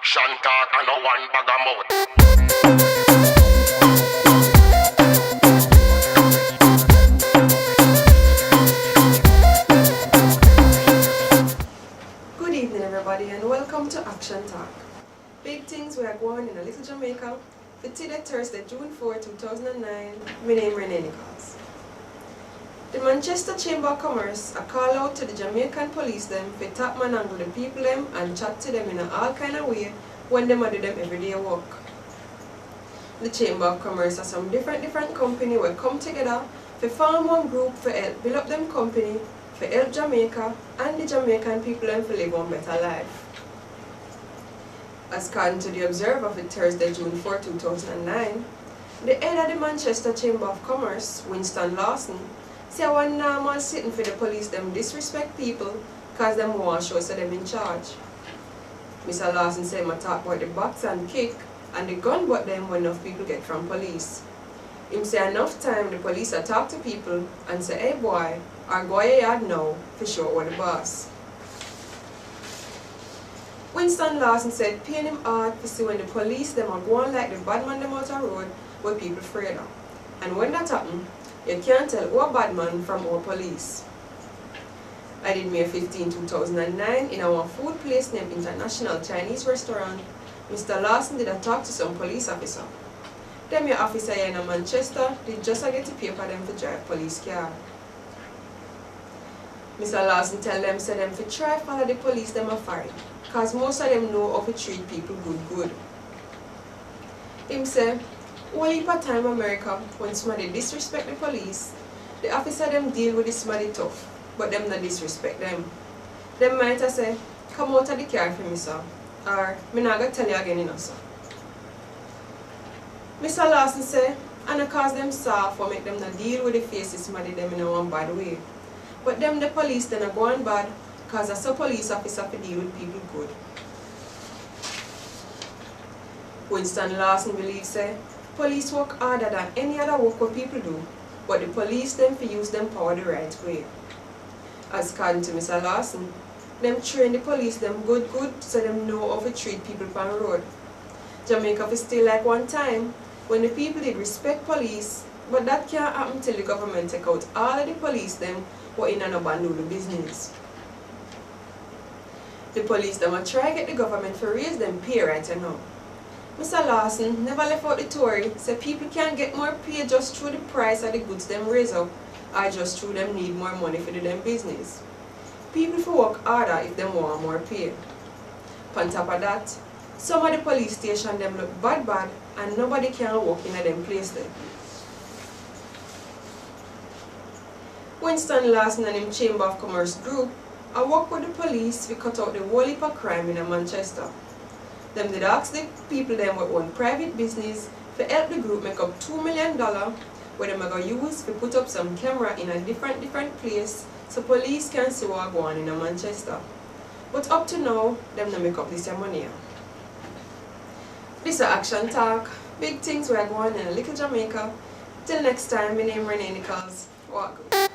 Akshan Taak and no one bag of mouth. Good evening everybody and welcome to Akshan Taak. Big things we are going in a little Jamaica for today Thursday, June 4, 2009. My name is Rennae Nichols. The Manchester Chamber of Commerce are called out to the Jamaican police them for tap man angle the people them and chat to them in a all kind of way when them do them everyday work. The Chamber of Commerce are some different company will come together to form one group for help build up them company for help Jamaica and the Jamaican people them to live one better life. As according to the Observer for Thursday, June 4, 2009, the head of the Manchester Chamber of Commerce, Winston Lawson, say one normal sitting for the police them disrespect people cause them want to show so them in charge. Mr. Lawson said him talk about the box and kick and the gun butt them when enough people get from police. Him say enough time the police are talk to people and say, hey boy, or go your yard now for show what the boss. Winston Lawson said pain him hard to see when the police them are going like the bad man them out of road where people afraid of. And when that happen, you can't tell who a bad man from our police. I did May 15, 2009 in our food place named International Chinese Restaurant. Mr. Lawson did a talk to some police officer. Them your officer here in Manchester did just get to pay for them to drive police car. Mr. Lawson tell them say them to try follow the police them a fight, cause most of them know how to treat people good. Him say, only heap of time America, when somebody disrespect the police, the officer them deal with the somebody tough, but them not disrespect them. Them might say, come out of the car for me sir, or me not gonna tell you again you know sir. Mr. Lawson say, and it cause them soft or make them not deal with the faces somebody them in a one bad way. But them the police then are going bad, cause as a police officer to deal with people good. Winston Lawson believes say, police work harder than any other work what people do, but the police them for use them power the right way. As according to Mr. Lawson, them train the police them good so them know how to treat people on the road. Jamaica is still like one time when the people did respect police, but that can't happen till the government take out all of the police them who in an abandoned business. The police them are try to get the government to raise them pay right now. Mr. Lawson never left out the Tory, so people can't get more pay just through the price of the goods them raise up, or just through them need more money for do them business. People for work harder if them want more pay. On top of that, some of the police station them look bad and nobody can work in them place there. Winston Lawson and him Chamber of Commerce group are work with the police to cut out the whole heap of crime in Manchester. Them did ask the people them with own private business to help the group make up $2 million where them are going to use to put up some camera in a different place so police can see what going on in Manchester. But up to now, them don't make up this money. This is Akshan Taak. Big things we are going in a little Jamaica. Till next time, my name is Rennae Nichols. Walk good.